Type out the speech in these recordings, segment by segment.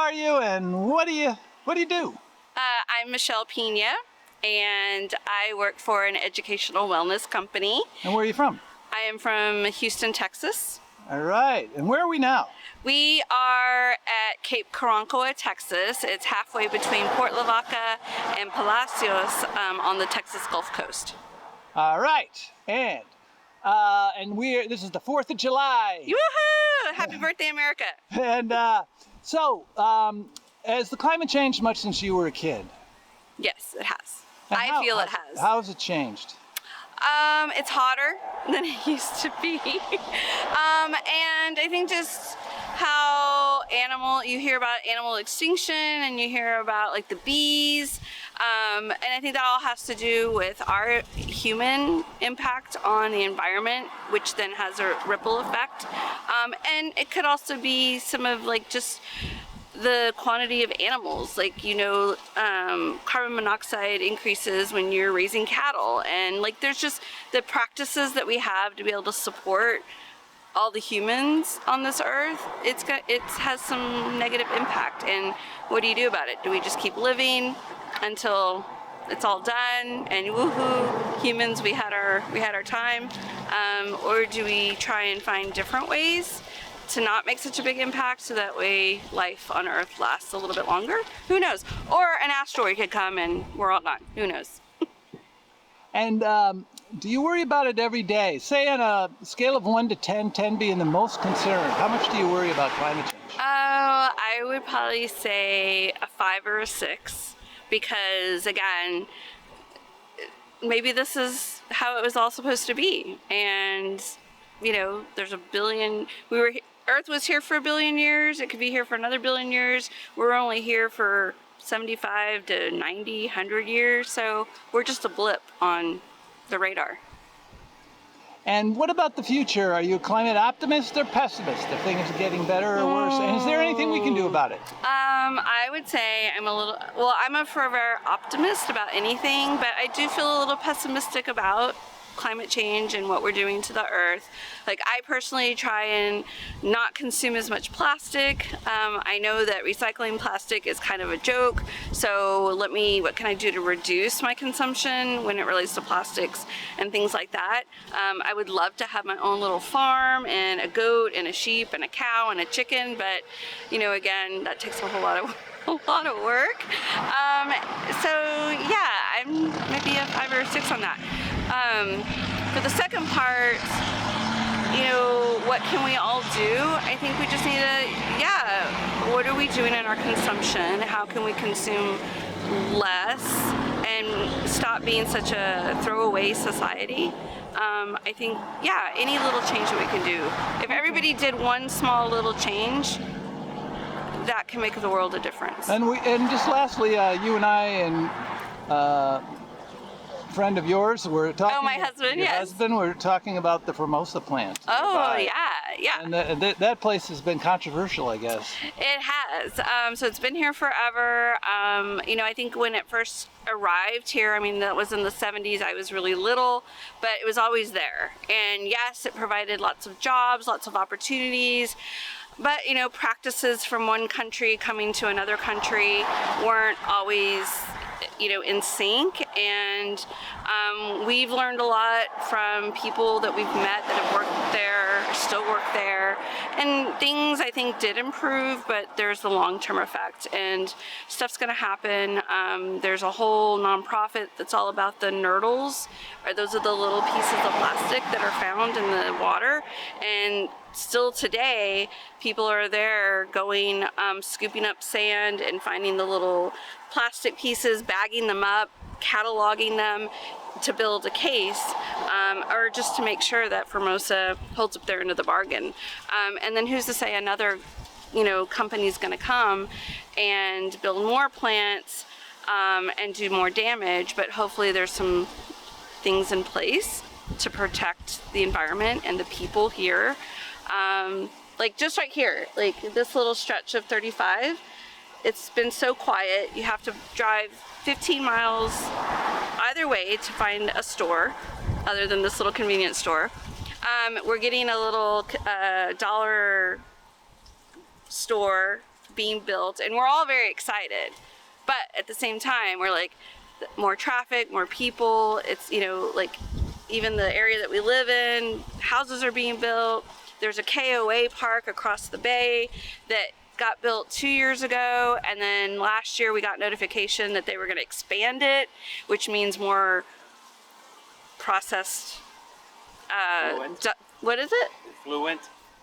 are you, and what do you do? I'm Michelle Piña, and I work for an educational wellness company. And where are you from? I am from Houston, Texas. All right. And where are we now? We are at Cape Carancoa, Texas. It's halfway between Port Lavaca and Palacios on the Texas Gulf Coast. All right. And this is the 4th of July. Woohoo! Happy birthday, America. And has the climate changed much since you were a kid? Yes, it has. And I feel it has. How has it changed? It's hotter than it used to be. And I think just how you hear about animal extinction, and you hear about like the bees. And I think that all has to do with our human impact on the environment, which then has a ripple effect. And it could also be some of like just the quantity of animals, like, carbon monoxide increases when you're raising cattle, and like there's just the practices that we have to be able to support all the humans on this earth. It has some negative impact, and what do you do about it? Do we just keep living until it's all done and woohoo, humans, we had our time, or do we try and find different ways to not make such a big impact, so that way life on Earth lasts a little bit longer? Who knows? Or an asteroid could come and we're all gone. Who knows? And do you worry about it every day? Say on a scale of 1 to 10, 10 being the most concerned, how much do you worry about climate change? I would probably say a 5 or a 6, because again, maybe this is how it was all supposed to be. And there's a billion, Earth was here for 1 billion years. It could be here for another 1 billion years. We're only here for 75 to 90, 100 years. So we're just a blip on the radar. And what about the future? Are you a climate optimist or pessimist? Are things getting better or worse? And is there anything we can do about it? I would say I'm a forever optimist about anything, but I do feel a little pessimistic about climate change and what we're doing to the earth. Like, I personally try and not consume as much plastic. I know that recycling plastic is kind of a joke, so what can I do to reduce my consumption when it relates to plastics and things like that? I would love to have my own little farm and a goat and a sheep and a cow and a chicken, but again, that takes a lot of work. So yeah, I'm maybe a 5 or a 6 on that. For the second part, what can we all do? I think we just need what are we doing in our consumption? How can we consume less and stop being such a throwaway society? I think, any little change that we can do. If everybody did one small little change, that can make the world a difference. And just lastly, you and I and friend of yours were talking. Oh, my husband, your yes. husband, we're talking about the Formosa plant. Oh, nearby. yeah. And that place has been controversial, I guess. It has. So it's been here forever. I think when it first arrived here, that was in the 70s. I was really little, but it was always there. And yes, it provided lots of jobs, lots of opportunities. But, practices from one country coming to another country weren't always, in sync. And we've learned a lot from people that we've met that have worked there, still work there. And things, I think, did improve, but there's the long-term effect. And stuff's going to happen. There's a whole nonprofit that's all about the nurdles. Those are the little pieces of plastic that are found in the water. And still today, people are there going, scooping up sand and finding the little plastic pieces, bagging them up, cataloging them to build a case, or just to make sure that Formosa holds up their end of the bargain. And then who's to say another, company's going to come and build more plants and do more damage, but hopefully there's some things in place to protect the environment and the people here. Like just right here, like this little stretch of 35, it's been so quiet. You have to drive 15 miles either way to find a store other than this little convenience store. We're getting a little dollar store being built, and we're all very excited. But at the same time, we're like, more traffic, more people. It's, you know, like even the area that we live in, houses are being built. There's a KOA park across the bay that got built 2 years ago, and then last year we got notification that they were going to expand it, which means more processed what is it?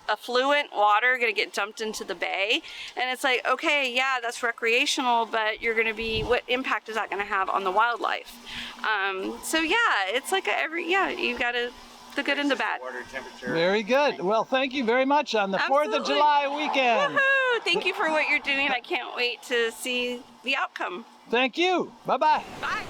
Affluent water going to get dumped into the bay. And it's like, okay, yeah, that's recreational, but you're going to be, what impact is that going to have on the wildlife? So yeah, it's like you got to, the good and the bad. Water temperature. Very good. Well, thank you very much on the 4th of July weekend. Woohoo! Thank you for what you're doing. I can't wait to see the outcome. Thank you. Bye-bye. Bye.